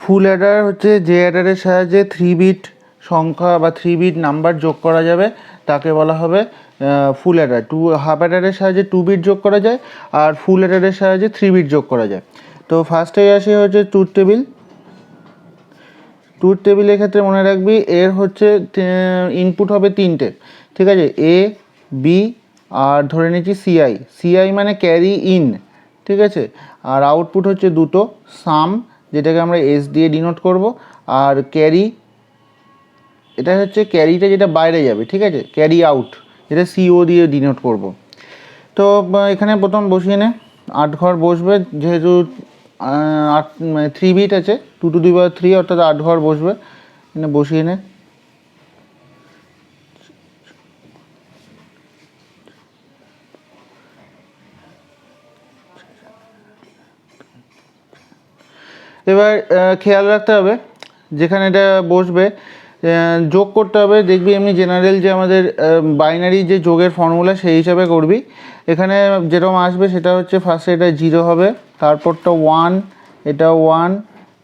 ফুল Eder হচ্ছে যে অ্যাডারের সাহায্যে 3 বিট সংখ্যা বা 3 বিট নাম্বার যোগ করা যাবে তাকে বলা হবে ফুল অ্যাডার। হাফ অ্যাডারের সাহায্যে 2 বিট যোগ করা যায়, আর ফুল অ্যাডারের সাহায্যে 3 বিট যোগ করা যায়। তো ফার্স্টেই আসে হচ্ছে ট্রুথ টেবিল। ট্রুথ টেবিলের ক্ষেত্রে মনে রাখবি এর হচ্ছে ইনপুট হবে 3টে, ঠিক আছে, এ বি আর ধরে নিচ্ছি সিআই। সিআই মানে ক্যারি ইন, ঠিক আছে, আর আউটপুট হচ্ছে দুটো, সাম যেটাকে আমরা এস দিয়ে ডিনোট করব, আর ক্যারি, এটা হচ্ছে ক্যারিটা যেটা বাইরে যাবে, ঠিক আছে, ক্যারি আউট যেটা সিও দিয়ে ডিনোট করব। তো এখানে প্রথম বসিয়ে নে, 8 ঘর বসবে, যেহেতু 8 মানে 3 বিট আছে, 2 to the power 3 অর্থাৎ 8 ঘর বসবে, এখানে বসিয়ে নে। এবার খেয়াল রাখতে হবে যেখানে এটা বসবে যোগ করতে হবে, দেখবি এমনি জেনারেল যে আমাদের বাইনারি যে যোগের ফর্মুলা সেই হিসাবে করবি। এখানে যেরকম আসবে সেটা হচ্ছে ফার্স্টে এটা 0 হবে, তারপরটা 1, এটা 1,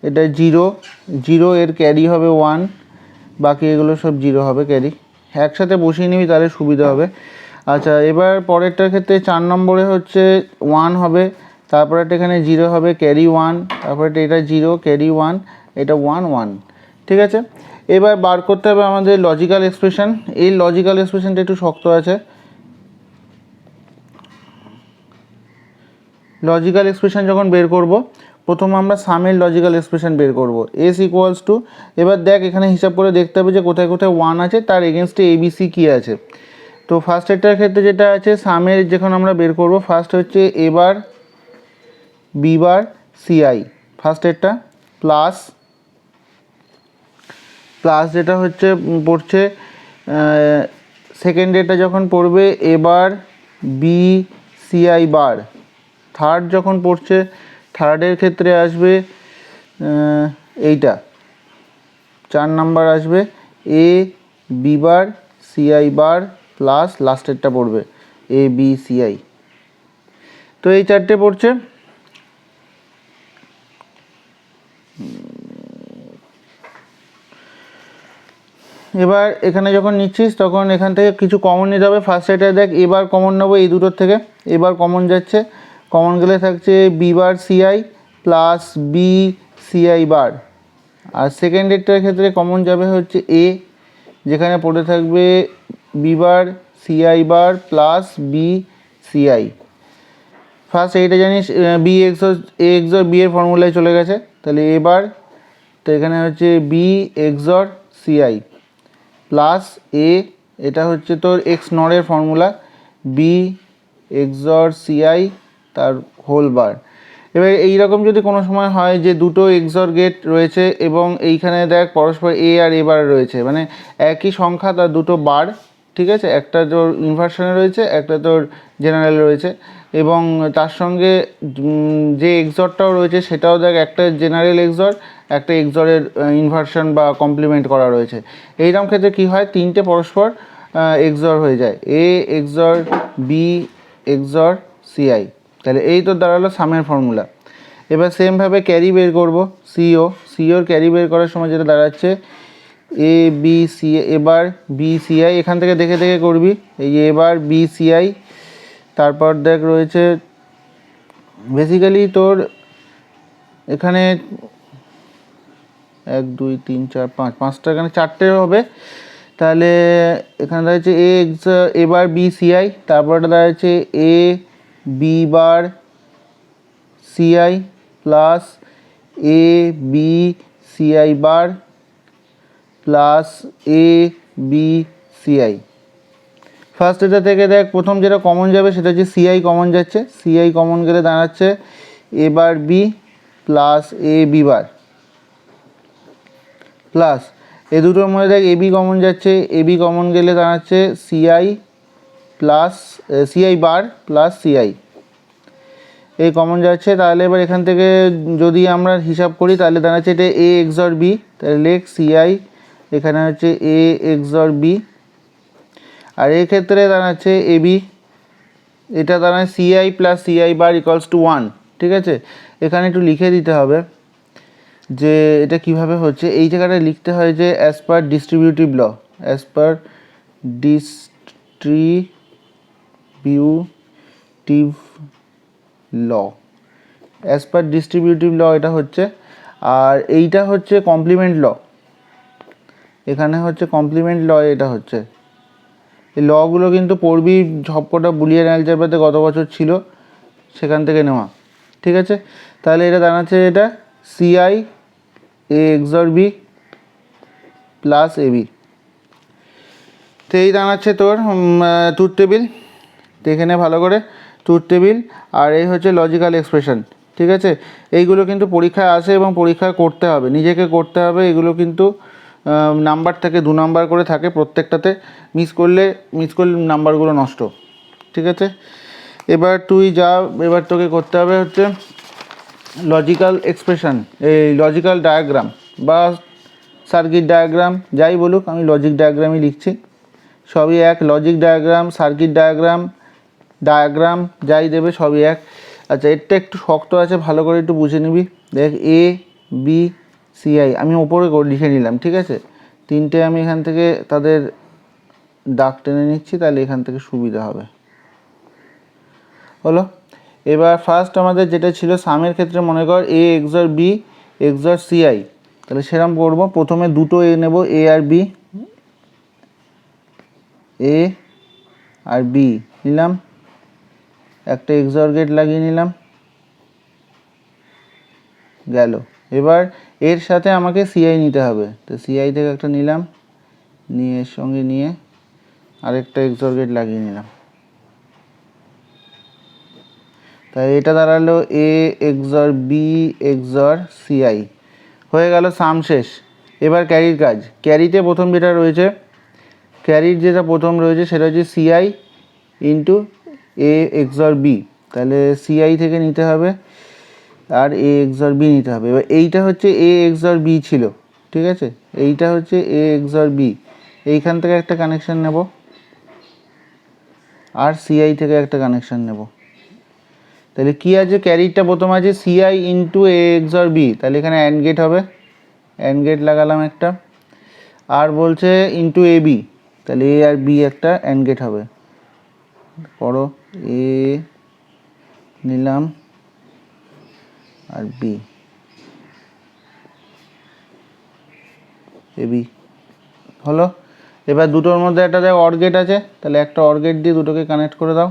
এটা 0, 0 এর ক্যারি হবে 1, বাকি এগুলো সব 0 হবে ক্যারি। একসাথে বসিয়ে নিবি তাহলে সুবিধা হবে। আচ্ছা, এবার পরেরটার ক্ষেত্রে 4 নম্বরে হচ্ছে 1 হবে, তারপরে এখানে 0 হবে, ক্যারি 1, তারপরে এটা 0 ক্যারি 1, এটা 1 1, ঠিক আছে। এবার বার করতে হবে আমাদের লজিক্যাল এক্সপ্রেশন। এই লজিক্যাল এক্সপ্রেশনটা একটু শক্ত আছে। লজিক্যাল এক্সপ্রেশন যখন বের করব, প্রথম আমরা সামের লজিক্যাল এক্সপ্রেশন বের করব, এস ইকুয়ালস টু, এবার দেখ এখানে হিসাব করে দেখতে হবে যে কোথায় কোথায় 1 আছে, তার এগেনস্টে এবিসি কী আছে। তো ফার্স্ট এটার ক্ষেত্রে যেটা আছে সামের যখন আমরা বের করব, ফার্স্ট হচ্ছে এবার বি বার সিআই, ফার্স্ট এরটা প্লাস প্লাস যেটা হচ্ছে পড়ছে সেকেন্ড এটা যখন পড়বে এবার বি সিআই বার, থার্ড যখন পড়ছে থার্ডের ক্ষেত্রে আসবে এইটা 4 নাম্বার আসবে A B bar CI bar plus লাস্টেরটা পড়বে এ বি সিআই। তো এই চারটে পড়ছে। এবার এখানে যখন নিচ্ছিস তখন এখান থেকে কিছু কমন নিতে হবে। ফার্স্ট এটা দেখ এবার কমন নেবো এই দুটোর থেকে, এবার কমন যাচ্ছে, কমন গেলে থাকছে বি বার CI plus B CI bar, আর সেকেন্ড এরটার ক্ষেত্রে কমন যাবে হচ্ছে এ, যেখানে পড়ে থাকবে বি বার CI bar plus B CI. First এইটা জানিস B XOR A XOR B এর ফর্মুলায় চলে গেছে, তাহলে এবার তো এখানে হচ্ছে B XOR CI plus A, এটা হচ্ছে তোর এক্স নরের ফর্মুলা, বি এক্সর সিআই তার হোল বার। এবার এইরকম যদি কোনো সময় হয় যে দুটো এক্সর গেট রয়েছে এবং এইখানে দেখ পরস্পর এ আর এ বার রয়েছে, মানে একই সংখ্যা তার দুটো বার, ঠিক আছে, একটা তোর ইনভার্সনে রয়েছে, একটা তোর জেনারেল রয়েছে, এবং তার সঙ্গে যে এক্সরটাও রয়েছে সেটাও দেখ একটা জেনারেল এক্সর, একটা এক্সরের ইনভার্সন বা কমপ্লিমেন্ট করা রয়েছে। এইরকম ক্ষেত্রে কী হয়, তিনটে পরস্পর এক্সর হয়ে যায়, এ এক্সর বি এক্সর সিআই, তাহলে এই তো দাঁড়ালো সামের ফর্মুলা। এবার সেমভাবে ক্যারি বের করব, সিওর ক্যারি বের করার সময় যেটা দাঁড়াচ্ছে এ বি সি, এবার বি সিআই, এখান থেকে দেখে দেখে করবি, এই এবার বি সিআই, তারপর দেখ রয়েছে বেসিক্যালি তোর এখানে 1 2 3 4 5, পাঁচটা এখানে চারটে হবে, তাহলে এখানে দাঁড়াচ্ছে এ এক্স এবার বি সিআই, তারপরটা দাঁড়াচ্ছে A B bar CI plus A B CI bar plus A B CI. First এটা থেকে দেখ প্রথম যেটা কমন যাবে সেটা হচ্ছে সিআই কমন যাচ্ছে, সিআই কমন গেলে দাঁড়াচ্ছে এ বার B plus A B bar plus এ দুটোর মধ্যে দেখ এবি কমন যাচ্ছে, এবি কমন গেলে দাঁড়াচ্ছে CI plus CI bar plus CI, এই কমন যাচ্ছে। তাহলে এবার এখান থেকে যদি আমরা হিসাব করি তাহলে দাঁড়াচ্ছে এটা এ এক্সর বি, তাহলে লেখ সিআই, এখানে হচ্ছে এ এক্সর বি, আর এই ক্ষেত্রে দাঁড়াচ্ছে এবি, এটা দাঁড়ায় CI plus CI bar equals to 1, ঠিক আছে। এখানে একটু লিখে দিতে হবে, যে এটা কিভাবে হচ্ছে, এই জায়গাটায় লিখতে হয় যে অ্যাজ পার ডিস্ট্রিবিউটিভ ল, অ্যাজ পার ডিস্ট্রিবিউটিভ ল, অ্যাজ পার ডিস্ট্রিবিউটিভ ল এটা হচ্ছে। আর এইটা হচ্ছে কমপ্লিমেন্ট ল, এখানে হচ্ছে কমপ্লিমেন্ট ল, এটা হচ্ছে এই লগুলো কিন্তু পড়বি, সবকটা বুলিয়ান অ্যালজেব্রাতে গত বছর ছিল, সেখান থেকে নেওয়া। ঠিক আছে, তাহলে এটা দাঁড়াচ্ছে এটা CI A XOR B plus A B. তো এই দাঁড়াচ্ছে তোর ট্রুথ টেবিল, দেখে নে ভালো করে ট্রুথ টেবিল। আর এই হচ্ছে লজিক্যাল এক্সপ্রেশন। ঠিক আছে, এইগুলো কিন্তু পরীক্ষায় আসে এবং পরীক্ষায় করতে হবে, নিজেকে করতে হবে। এগুলো কিন্তু নাম্বার থাকে 2 নাম্বার করে থাকে প্রত্যেকটাতে, মিস করলে নাম্বারগুলো নষ্ট। ঠিক আছে, এবার তুই যা, এবার তোকে করতে হবে হচ্ছে লজিক্যাল এক্সপ্রেশন, এই লজিক্যাল ডায়াগ্রাম বা সার্কিট ডায়াগ্রাম যাই বলুক, আমি লজিক ডায়াগ্রামই লিখছি, সবই এক। লজিক ডায়াগ্রাম, সার্কিট ডায়াগ্রাম যাই দেবে সবই এক। আচ্ছা, এরটা একটু শক্ত আছে, ভালো করে একটু বুঝে নিবি। দেখ এ বি সি আই আমি ওপরে লিখে নিলাম। ঠিক আছে, 3টে আমি এখান থেকে তাদের দাগ টেনে নিচ্ছি, তাহলে এখান থেকে সুবিধা হবে। হলো, এবার ফার্স্ট আমাদের যেটা ছিল সামের ক্ষেত্রে, মনে কর A XOR B XOR C I, তাহলে সেরকম করবো। প্রথমে দুটো এ নেব, এ আর বি, এ আর বি নিলাম, একটা এক্সর গেট লাগিয়ে নিলাম, গেল। এবার এর সাথে আমাকে সিআই নিতে হবে, তো সিআই থেকে একটা নিলাম, নিয়ে এর সঙ্গে নিয়ে আরেকটা এক্সর গেট লাগিয়ে নিলাম। তাই এটা দাঁড়ালো এ এক্সর বি এক্সর সিআই, হয়ে গেল সাম শেষ। এবার ক্যারির কাজ, ক্যারিতে প্রথম যেটা রয়েছে, ক্যারির যেটা প্রথম রয়েছে সেটা হচ্ছে সিআই ইন্টু এ এক্সর বি, তাহলে সিআই থেকে নিতে হবে আর এ এক্সর বি নিতে হবে। এবার এইটা হচ্ছে এ এক্সর বি ছিল, ঠিক আছে, এইটা হচ্ছে এ এক্সর বি, এইখান থেকে একটা কানেকশান নেব আর সিআই থেকে একটা কানেকশান নেব। তাহলে কী আছে, ক্যারিরটা প্রথম আছে সিআই ইন্টু এ এক্সর বি, তাহলে এখানে অ্যান্ড গেট হবে, অ্যান্ড গেট লাগালাম একটা, আর বলছে ইন্টু এ বি, তাহলে এ আর বি একটা অ্যান্ড গেট হবে। করো, এ নিলাম আর বি, এ বি হলো। এবার দুটোর মধ্যে একটা দেখ অর গেট আছে, তাহলে একটা অর গেট দিয়ে দুটোকে কানেক্ট করে দাও,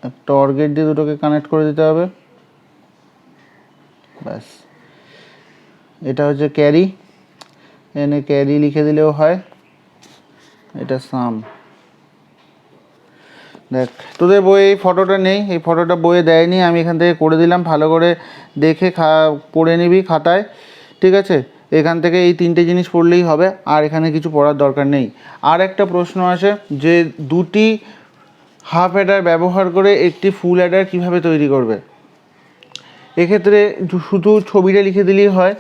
একটা অর গেট দিয়ে দুটোকে কানেক্ট করে দিতে হবে, ব্যাস। এটা হচ্ছে ক্যারি, এনে ক্যারি লিখে দিলেও হয়, এটা সাম। দেখ তোদের বইয়ে এই ফটোটা নেই, এই ফটোটা বইয়ে দেয়নি, আমি এখান থেকে করে দিলাম, ভালো করে দেখে পড়ে নিবি খাতায়। ঠিক আছে, এখান থেকে এই 3টে জিনিস পড়লেই হবে, আর এখানে কিছু পড়ার দরকার নেই। আর একটা প্রশ্ন আসে যে দুটি হাফ অ্যাডার ব্যবহার করে একটি ফুল অ্যাডার কীভাবে তৈরি করবে। এক্ষেত্রে শুধু ছবিটা লিখে দিলেই হয়।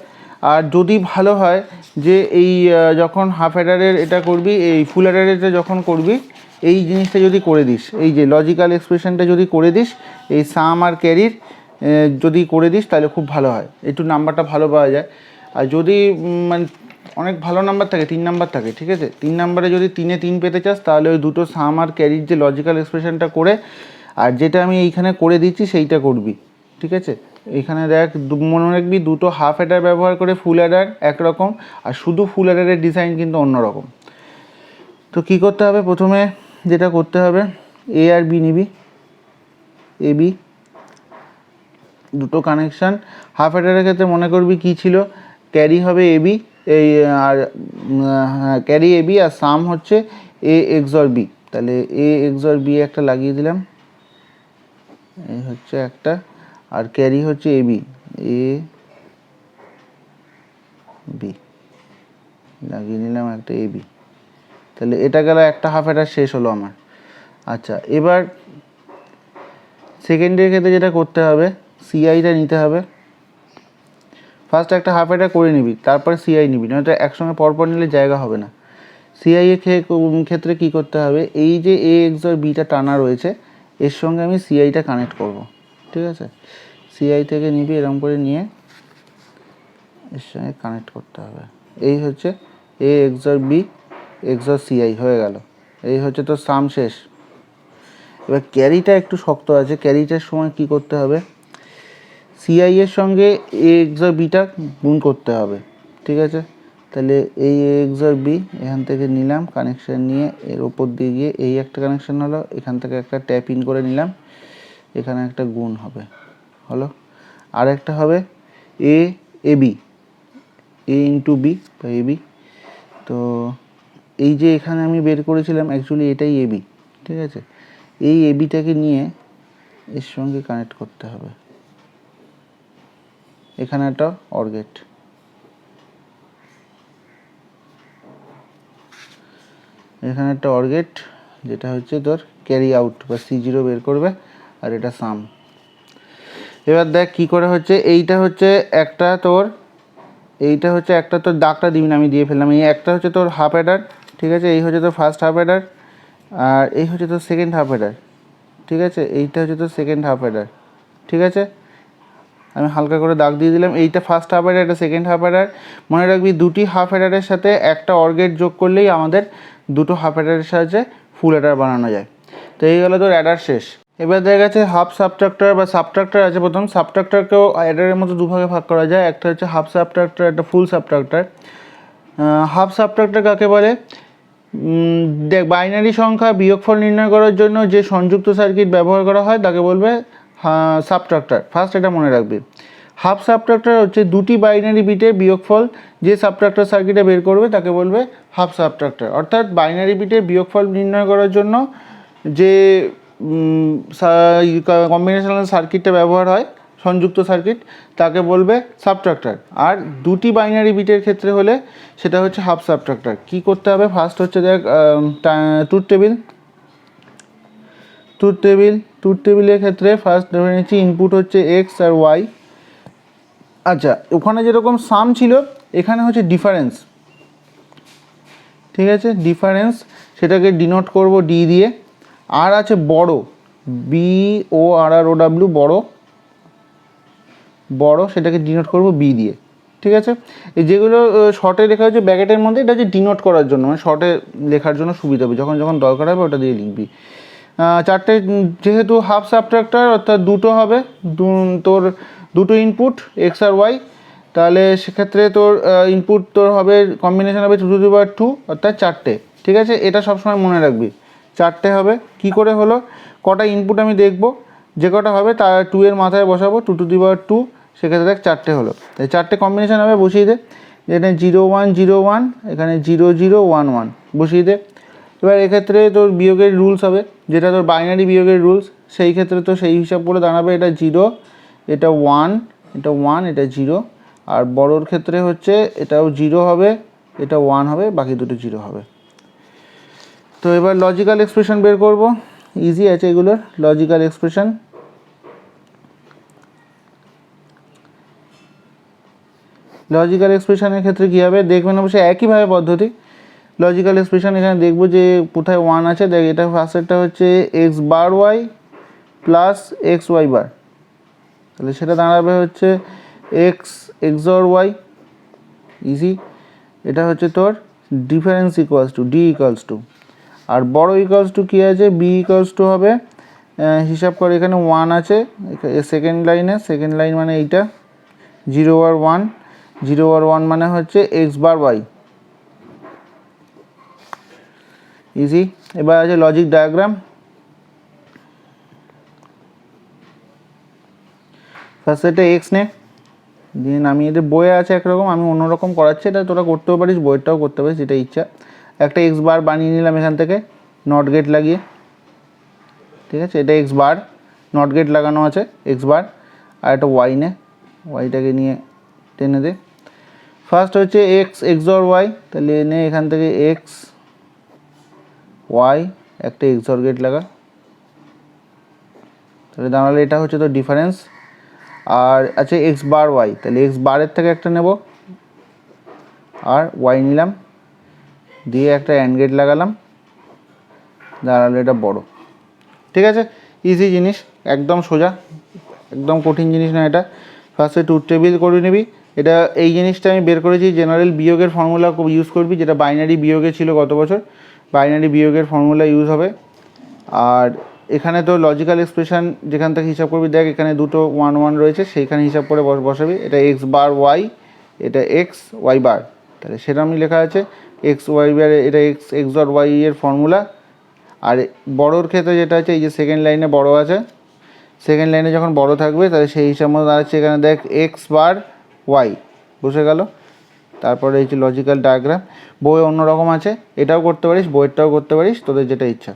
আর যদি ভালো হয় যে এই যখন হাফ অ্যাডারের এটা করবি, এই ফুল অ্যাডারেরটা যখন করবি, এই জিনিসটা যদি করে দিস, এই যে লজিক্যাল এক্সপ্রেশনটা যদি করে দিস, এই সাম আর ক্যারির যদি করে দিস, তাহলে খুব ভালো হয়, একটু নাম্বারটা ভালো পাওয়া যায়। আর যদি মানে অনেক ভালো নাম্বার থাকে, 3 নাম্বার থাকে, ঠিক আছে, 3 নাম্বারে যদি 3-এ 3 পেতে চাস, তাহলে ওই দুটো সাম আর ক্যারির যে লজিক্যাল এক্সপ্রেশনটা করে, আর যেটা আমি এইখানে করে দিচ্ছি সেইটা করবি। ঠিক আছে, এখানে দেখ মনে রাখবি, দুটো হাফ অ্যাডার ব্যবহার করে ফুল অ্যাডার একরকম, আর শুধু ফুল অ্যাডারের ডিজাইন কিন্তু অন্যরকম। তো কী করতে হবে, প্রথমে যেটা করতে হবে, এ আর বি নিবি, এ বি দুটো কানেকশান। হাফ অ্যাডারের ক্ষেত্রে মনে করবি কী ছিল, ক্যারি হবে এ বি, এই আর ক্যারি এ বি, আর সাম হচ্ছে এ এক্সর বি, তাহলে এ এক্সর বি একটা লাগিয়ে দিলাম, এই হচ্ছে একটা, আর ক্যারি হচ্ছে এ বি, এ বি লাগিয়ে নিলাম একটা এ বি, তাহলে এটা গেল একটা হাফ অ্যাডার শেষ হলো আমার। আচ্ছা, এবার সেকেন্ডের ক্ষেত্রে যেটা করতে হবে, সিআইটা নিতে হবে। ফার্স্ট একটা হাফ অ্যাডার করে নিবি, তারপরে সিআই নিবি, নয়তো একসঙ্গে পরপর নিলে জায়গা হবে না। সিআই এর ক্ষেত্রে কী করতে হবে, এই যে এ এক্সর বিটা টানা রয়েছে, এর সঙ্গে আমি সিআইটা কানেক্ট করব। ঠিক আছে, সিআই থেকে নিবি, এরকম করে নিয়ে এর সঙ্গে কানেক্ট করতে হবে। এই হচ্ছে এ এক্সর বি এক্সর সিআই হয়ে গেল। এই হচ্ছে তো সাম শেষ। এবার ক্যারিটা একটু শক্ত আছে, ক্যারিটার সময় কি করতে হবে, সিআই এর সঙ্গে এ এক্সর বিটা গুণ করতে হবে, ঠিক আছে। তাহলে এই এ এক্সর বি এখান থেকে নিলাম কানেকশান নিয়ে, এর ওপর দিয়ে গিয়ে এই একটা কানেকশান হলো, এখান থেকে একটা ট্যাপ ইন করে নিলাম, এখানে একটা গুণ হবে, হলো। আর একটা হবে এ A B, A into B বা এ বি। তো এই যে এখানে আমি বের করেছিলাম অ্যাকচুয়ালি এটাই এ বি, ঠিক আছে। এই এ বিটাকে নিয়ে এর সঙ্গে কানেক্ট করতে হবে। এখানে একটা অর গেট, এখানে একটা অর গেট যেটা হচ্ছে তোর ক্যারি আউট বা C0 বের করবে, আর এটা সাম। এবার দেখ কি করে হচ্ছে, এইটা হচ্ছে একটা তোর, এইটা হচ্ছে একটা তোর দাগটা দিবি না, আমি দিয়ে ফেললাম। এই একটা হচ্ছে তোর হাফ অ্যাডার, ঠিক আছে, এই হচ্ছে তোর ফার্স্ট হাফ অ্যাডার, আর এই হচ্ছে তোর সেকেন্ড হাফ অ্যাডার, ঠিক আছে। এইটা হচ্ছে তোর সেকেন্ড হাফ অ্যাডার, ঠিক আছে। আমি হালকা করে দাগ দিয়ে দিলাম। এইটা ফার্স্ট হাফ অ্যাডার, এটা সেকেন্ড হাফ অ্যাডার। মনে রাখবি দুটি হাফ অ্যাডারের সাথে একটা অর গেট যোগ করলেই আমাদের দুটো হাফ অ্যাডারের সাহায্যে ফুল অ্যাডার বানানো যায়। তো এই হলো তোর অ্যাডার শেষ। এবার দেখা গেছে হাফ সাবট্রাক্টর বা সাবট্রাক্টর আছে। প্রথম সাবট্রাক্টরকেও অ্যাডারের মতো দুভাগে ভাগ করা যায়, একটা হচ্ছে হাফ সাবট্রাক্টর, একটা ফুল সাবট্রাক্টর। হাফ সাবট্রাক্টর কাকে বলে, দেখ বাইনারি সংখ্যা বিয়োগফল নির্ণয় করার জন্য যে সংযুক্ত সার্কিট ব্যবহার করা হয় তাকে বলবে সাবট্রাক্টর। ফার্স্ট এটা মনে রাখবি। হাফ সাবট্রাক্টর হচ্ছে দুটি বাইনারি বিটের বিয়োগফল যে সাবট্রাক্টর সার্কিটে বের করবে তাকে বলবে হাফ সাবট্রাক্টর। অর্থাৎ বাইনারি বিটের বিয়োগফল নির্ণয় করার জন্য যে কম্বিনেশনাল সার্কিটটা ব্যবহার হয়, সংযুক্ত সার্কিট, তাকে বলবে সাবট্রাক্টর। আর দুটি বাইনারি বিটের ক্ষেত্রে হলে সেটা হচ্ছে হাফ সাবট্রাক্টর। কি করতে হবে, ফার্স্ট হচ্ছে দেখ ট্রুথ টেবিল। ট্রুথ টেবিলের ক্ষেত্রে ফার্স্ট ধরে নিচ্ছি ইনপুট হচ্ছে এক্স আর ওয়াই। আচ্ছা, ওখানে যেরকম সাম ছিল এখানে হচ্ছে ডিফারেন্স, ঠিক আছে। ডিফারেন্স সেটাকে ডিনোট করব ডি দিয়ে। আর আছে বড়, বি ও আর আর ও ডাব্লিউ, বড় সেটাকে ডিনোট করব বি দিয়ে, ঠিক আছে। এই যেগুলো শর্টে লেখা হচ্ছে ব্র্যাকেটের মধ্যে, এটা হচ্ছে ডিনোট করার জন্য, মানে শর্টে লেখার জন্য সুবিধা হবে, যখন যখন দরকার হবে ওটা দিয়ে লিখবি। চারটে, যেহেতু হাফ সাবট্রাক্টর অর্থাৎ দুটো হবে, তোর দুটো ইনপুট এক্স আর ওয়াই, তাহলে সেক্ষেত্রে তোর ইনপুট তোর হবে কম্বিনেশন হবে 2 to the power 2 অর্থাৎ চারটে, ঠিক আছে। এটা সবসময় মনে রাখবি, চারটে হবে। কি করে হলো, কটা ইনপুট আমি দেখব, যে কটা হবে তার 2 এর মাথায় বসাবো 2 to the power 2, সেক্ষেত্রে দেখ চারটে হলো। তাই চারটে কম্বিনেশন হবে, বসিয়ে দে। এখানে 0 1 0 1, এখানে 0 0 1 1 বসিয়ে দে। এবার এক্ষেত্রে তোর বিয়োগের রুলস হবে, যেটা তোর বাইনারি বিয়োগের রুলস, সেই ক্ষেত্রে তো সেই হিসাব করে দাঁড়াবে এটা 0, এটা 1, এটা 1, এটা 0। আর বড়োর ক্ষেত্রে হচ্ছে এটাও 0 হবে, এটা 1 হবে, বাকি দুটো 0 হবে। তো এবার লজিক্যাল এক্সপ্রেশন বের করব, ইজি আছে এগুলোর লজিক্যাল এক্সপ্রেশন। লজিক্যাল এক্সপ্রেশনের ক্ষেত্রে কী হবে দেখবেন, অবশ্যই একইভাবে পদ্ধতি। লজিক্যাল এক্সপ্রেশন এখানে দেখব যে কোথায় 1 আছে, দেখ এটা ফার্স্টেরটা হচ্ছে x bar Y plus x y bar, তাহলে সেটা দাঁড়াবে হচ্ছে এক্স এক্সর ওয়াই, ইজি। এটা হচ্ছে তোর difference equals to D equals to, আর বড় ইকুয়ালস টু কী আছে, বি ইকুয়ালস টু হবে, হিসাব করে এখানে 1 আছে সেকেন্ড লাইনে, সেকেন্ড লাইন মানে এইটা 0 আর 1, 0 আর 1 মানে হচ্ছে এক্স বার ওয়াই, ইজি। এবার আছে লজিক ডায়াগ্রাম। ফার্স্ট এটা এক্স নে, দিয়ে নামিয়ে দে। বইয়ে আছে একরকম, আমি অন্যরকম করাচ্ছি, এটা তোরা করতেও পারিস, বইয়েরটাও করতে পারিস, যেটা ইচ্ছা। একটা এক্স বার বানিয়ে নিলাম এখান থেকে নট গেট লাগিয়ে, ঠিক আছে। এটা এক্স বার, নট গেট লাগানো আছে এক্স বার। আর একটা ওয়াই নে, ওয়াইটাকে নিয়ে টেনে দে। ফার্স্ট হচ্ছে এক্স এক্সর ওয়াই, তাহলে নে এখান থেকে এক্স ওয়াই, একটা এক্সর গেট লাগা, তাহলে দাঁড়ালে এটা হচ্ছে তো ডিফারেন্স। আর আছে এক্স বার ওয়াই, তাহলে এক্স বারের থেকে একটা নেব আর ওয়াই নিলাম, দিয়ে একটা অ্যান্ড গেট লাগালাম, দাঁড়ালো এটা বড়, ঠিক আছে। ইজি জিনিস, একদম সোজা। একদম কঠিন জিনিস না এটা। ফার্স্টে ট্রুথ টেবিল করে নিবি। এটা এই জিনিসটা আমি বের করেছি, জেনারেল বিয়োগের ফর্মুলা ইউজ করবি, যেটা বাইনারি বিয়োগে ছিল গত বছর, বাইনারি বিয়োগের ফর্মুলা ইউজ হবে। আর এখানে তো লজিক্যাল এক্সপ্রেশন যেখান থেকে হিসাব করবি, দেখ এখানে দুটো 1 1 রয়েছে, সেইখানে হিসাব করে বসাবি। এটা এক্স বার ওয়াই, এটা এক্স ওয়াই বার, তাহলে সেরকমই লেখা আছে এক্স ওয়াই বার, এটা এক্স এক্স ডট ওয়াই এর ফর্মুলা। আর বড়োর ক্ষেত্রে যেটা আছে, এই যে সেকেন্ড লাইনে বড়ো আছে, সেকেন্ড লাইনে যখন বড় থাকবে তাহলে সেই হিসাব মতো দাঁড়াচ্ছে এখানে দেখ এক্স বার ওয়াই, বুঝে গেল। তারপরে এই যে লজিক্যাল ডায়াগ্রাম, বইয়ে অন্যরকম আছে, এটাও করতে পারিস, বইয়েরটাও করতে পারিস, তোদের যেটা ইচ্ছা।